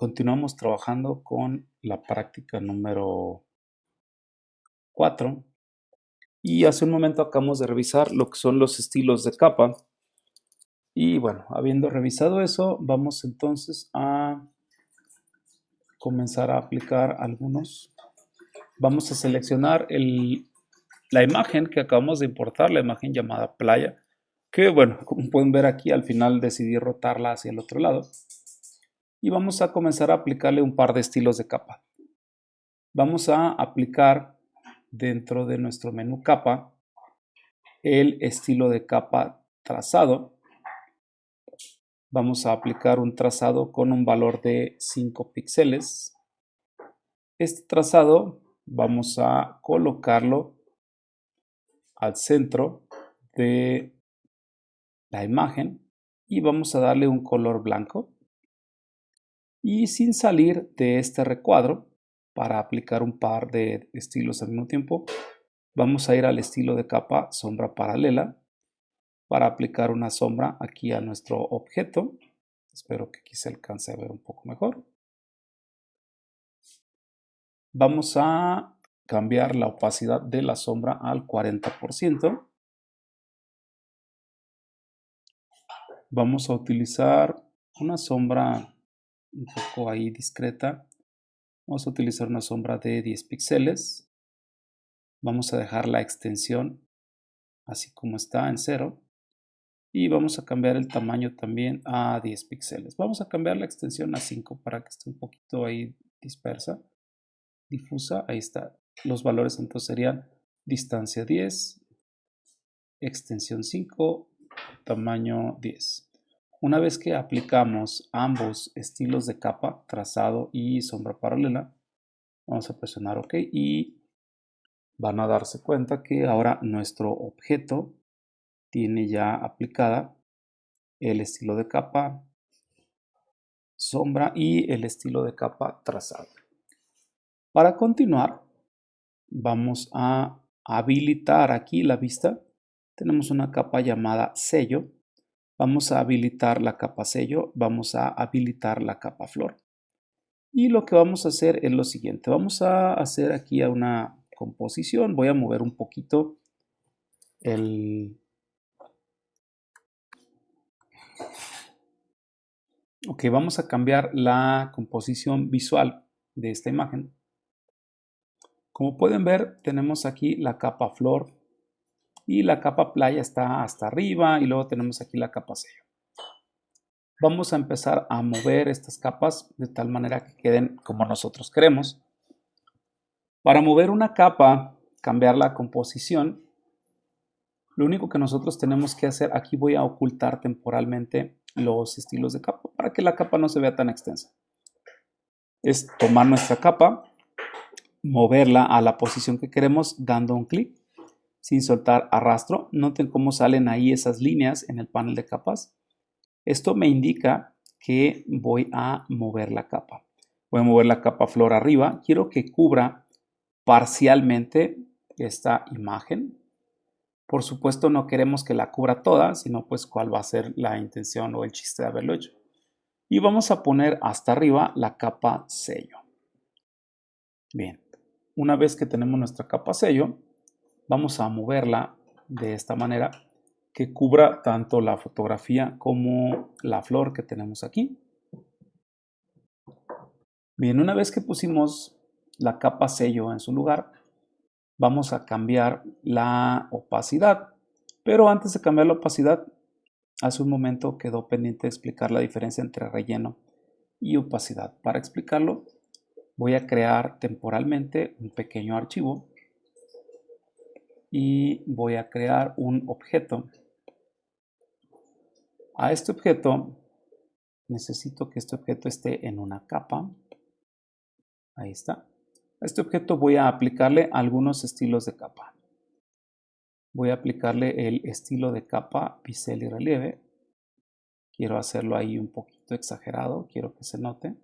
continuamos trabajando con la práctica número 4 y hace un momento acabamos de revisar lo que son los estilos de capa y bueno, habiendo revisado eso, vamos entonces a comenzar a aplicar algunos. Vamos a seleccionar la imagen que acabamos de importar, la imagen llamada playa, que bueno, como pueden ver aquí, al final decidí rotarla hacia el otro lado y vamos a comenzar a aplicarle un par de estilos de capa. Vamos a aplicar dentro de nuestro menú capa el estilo de capa trazado. Vamos a aplicar un trazado con un valor de 5 píxeles. Este trazado vamos a colocarlo al centro de la imagen y vamos a darle un color blanco. Y sin salir de este recuadro, para aplicar un par de estilos al mismo tiempo, vamos a ir al estilo de capa sombra paralela para aplicar una sombra aquí a nuestro objeto. Espero que aquí se alcance a ver un poco mejor. Vamos a cambiar la opacidad de la sombra al 40%. Vamos a utilizar una sombra un poco ahí discreta. Vamos a utilizar una sombra de 10 píxeles. Vamos a dejar la extensión así como está en 0. Y vamos a cambiar el tamaño también a 10 píxeles. Vamos a cambiar la extensión a 5 para que esté un poquito ahí dispersa, difusa. Ahí está. Los valores entonces serían distancia 10, extensión 5, tamaño 10. Una vez que aplicamos ambos estilos de capa, trazado y sombra paralela, vamos a presionar OK y van a darse cuenta que ahora nuestro objeto tiene ya aplicada el estilo de capa, sombra y el estilo de capa trazado. Para continuar, vamos a habilitar aquí la vista. Tenemos una capa llamada sello. Vamos a habilitar la capa sello, vamos a habilitar la capa flor. Y lo que vamos a hacer es lo siguiente. Vamos a hacer aquí una composición. Voy a mover un poquito Ok, vamos a cambiar la composición visual de esta imagen. Como pueden ver, tenemos aquí la capa flor y la capa playa está hasta arriba y luego tenemos aquí la capa sello. Vamos a empezar a mover estas capas de tal manera que queden como nosotros queremos. Para mover una capa, cambiar la composición, lo único que nosotros tenemos que hacer, aquí voy a ocultar temporalmente los estilos de capa para que la capa no se vea tan extensa. Es tomar nuestra capa, moverla a la posición que queremos dando un clic sin soltar arrastro. Noten cómo salen ahí esas líneas en el panel de capas. Esto me indica que voy a mover la capa. Voy a mover la capa flor arriba. Quiero que cubra parcialmente esta imagen. Por supuesto no queremos que la cubra toda, sino pues cuál va a ser la intención o el chiste de haberlo hecho. Y vamos a poner hasta arriba la capa sello. Bien, una vez que tenemos nuestra capa sello, vamos a moverla de esta manera que cubra tanto la fotografía como la flor que tenemos aquí. Bien, una vez que pusimos la capa sello en su lugar, vamos a cambiar la opacidad. Pero antes de cambiar la opacidad, hace un momento quedó pendiente explicar la diferencia entre relleno y opacidad. Para explicarlo, voy a crear temporalmente un pequeño archivo y voy a crear un objeto. A este objeto necesito que este objeto esté en una capa. Ahí está. A este objeto voy a aplicarle algunos estilos de capa. Voy a aplicarle el estilo de capa bisel y relieve. Quiero hacerlo ahí un poquito exagerado, quiero que se note.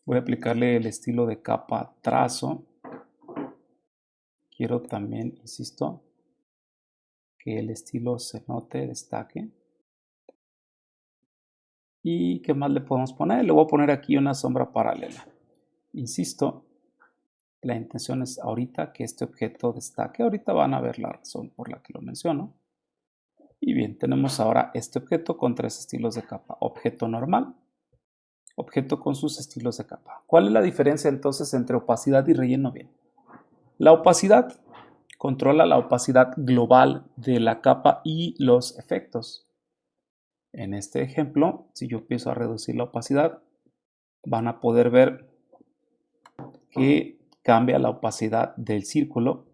Voy a aplicarle el estilo de capa trazo. Quiero también, insisto, que el estilo se note, destaque. ¿Y qué más le podemos poner? Le voy a poner aquí una sombra paralela. Insisto, la intención es ahorita que este objeto destaque. Ahorita van a ver la razón por la que lo menciono. Y bien, tenemos ahora este objeto con 3 estilos de capa. Objeto normal, objeto con sus estilos de capa. ¿Cuál es la diferencia entonces entre opacidad y relleno? Bien, la opacidad controla la opacidad global de la capa y los efectos. En este ejemplo, si yo empiezo a reducir la opacidad, van a poder ver que cambia la opacidad del círculo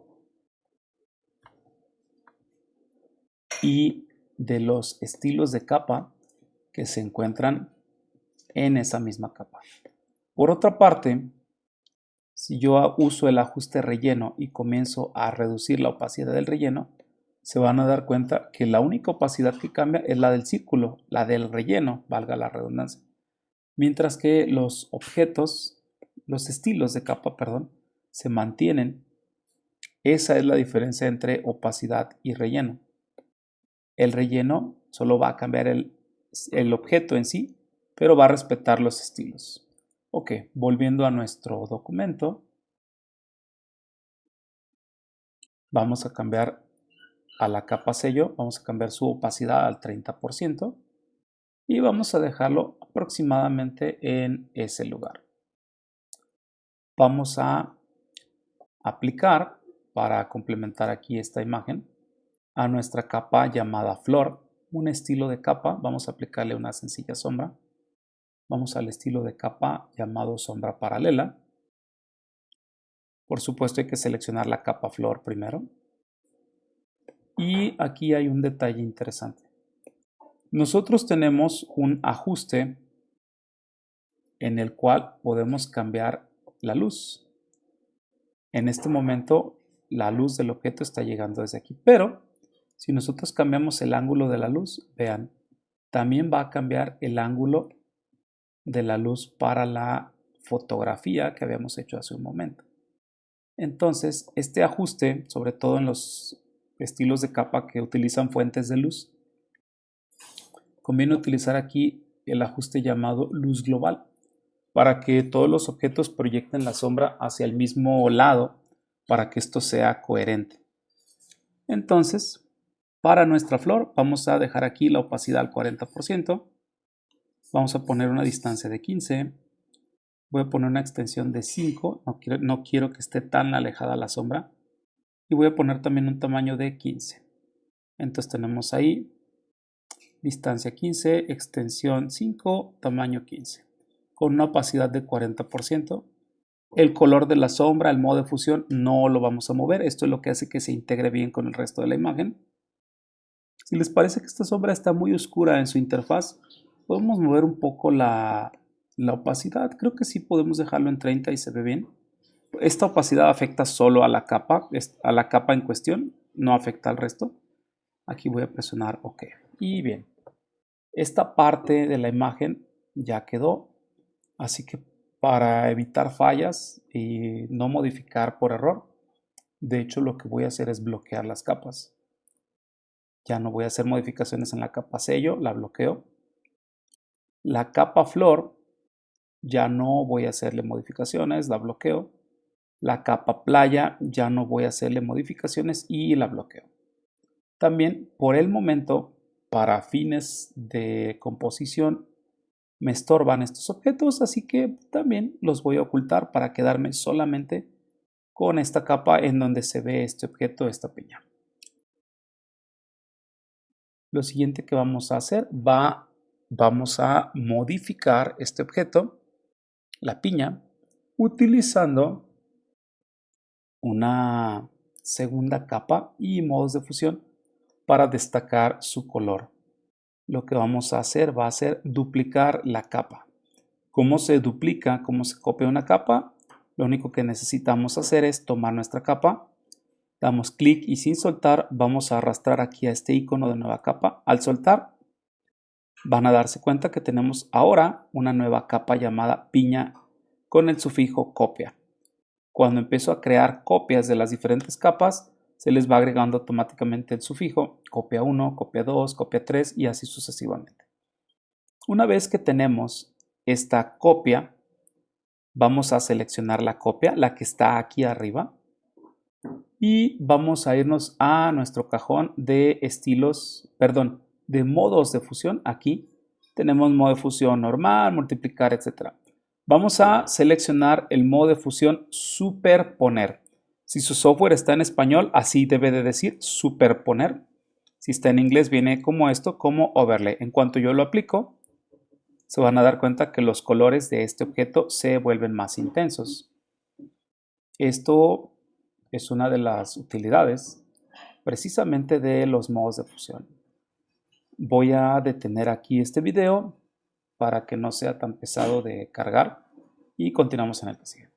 y de los estilos de capa que se encuentran en esa misma capa. Por otra parte, si yo uso el ajuste relleno y comienzo a reducir la opacidad del relleno, se van a dar cuenta que la única opacidad que cambia es la del círculo, la del relleno, valga la redundancia. Mientras que los objetos, los estilos de capa, perdón, se mantienen. Esa es la diferencia entre opacidad y relleno. El relleno solo va a cambiar el objeto en sí, pero va a respetar los estilos. Ok, volviendo a nuestro documento, vamos a cambiar a la capa sello, vamos a cambiar su opacidad al 30% y vamos a dejarlo aproximadamente en ese lugar. Vamos a aplicar, para complementar aquí esta imagen, a nuestra capa llamada flor, un estilo de capa. Vamos a aplicarle una sencilla sombra. Vamos al estilo de capa llamado sombra paralela. Por supuesto hay que seleccionar la capa flor primero. Y aquí hay un detalle interesante. Nosotros tenemos un ajuste en el cual podemos cambiar la luz. En este momento la luz del objeto está llegando desde aquí, pero si nosotros cambiamos el ángulo de la luz, vean, también va a cambiar el ángulo de la luz para la fotografía que habíamos hecho hace un momento. Entonces, este ajuste, sobre todo en los estilos de capa que utilizan fuentes de luz, conviene utilizar aquí el ajuste llamado luz global para que todos los objetos proyecten la sombra hacia el mismo lado para que esto sea coherente. Entonces, para nuestra flor vamos a dejar aquí la opacidad al 40%, vamos a poner una distancia de 15, voy a poner una extensión de 5, no quiero que esté tan alejada la sombra, y voy a poner también un tamaño de 15. Entonces tenemos ahí distancia 15, extensión 5, tamaño 15, con una opacidad de 40%. El color de la sombra, el modo de fusión, no lo vamos a mover. Esto es lo que hace que se integre bien con el resto de la imagen. Si les parece que esta sombra está muy oscura en su interfaz, podemos mover un poco la opacidad. Creo que sí podemos dejarlo en 30 y se ve bien. Esta opacidad afecta solo a la capa en cuestión, no afecta al resto. Aquí voy a presionar OK. Y bien, esta parte de la imagen ya quedó, así que para evitar fallas y no modificar por error, de hecho lo que voy a hacer es bloquear las capas. Ya no voy a hacer modificaciones en la capa sello, la bloqueo. La capa flor, ya no voy a hacerle modificaciones, la bloqueo. La capa playa, ya no voy a hacerle modificaciones y la bloqueo. También, por el momento, para fines de composición, me estorban estos objetos, así que también los voy a ocultar para quedarme solamente con esta capa en donde se ve este objeto, esta piña. Lo siguiente que vamos a hacer vamos a modificar este objeto, la piña, utilizando una segunda capa y modos de fusión para destacar su color. Lo que vamos a hacer va a ser duplicar la capa. ¿Cómo se duplica? ¿Cómo se copia una capa? Lo único que necesitamos hacer es tomar nuestra capa, damos clic y sin soltar vamos a arrastrar aquí a este icono de nueva capa. Al soltar van a darse cuenta que tenemos ahora una nueva capa llamada piña con el sufijo copia. Cuando empiezo a crear copias de las diferentes capas, se les va agregando automáticamente el sufijo copia 1, copia 2, copia 3 y así sucesivamente. Una vez que tenemos esta copia, vamos a seleccionar la copia, la que está aquí arriba, y vamos a irnos a nuestro cajón de estilos, perdón, de modos de fusión. Aquí tenemos modo de fusión normal, multiplicar, etc. Vamos a seleccionar el modo de fusión superponer. Si su software está en español, así debe de decir superponer. Si está en inglés, viene como esto, como overlay. En cuanto yo lo aplico, se van a dar cuenta que los colores de este objeto se vuelven más intensos. Esto es una de las utilidades precisamente de los modos de fusión. Voy a detener aquí este video para que no sea tan pesado de cargar y continuamos en el que sigue.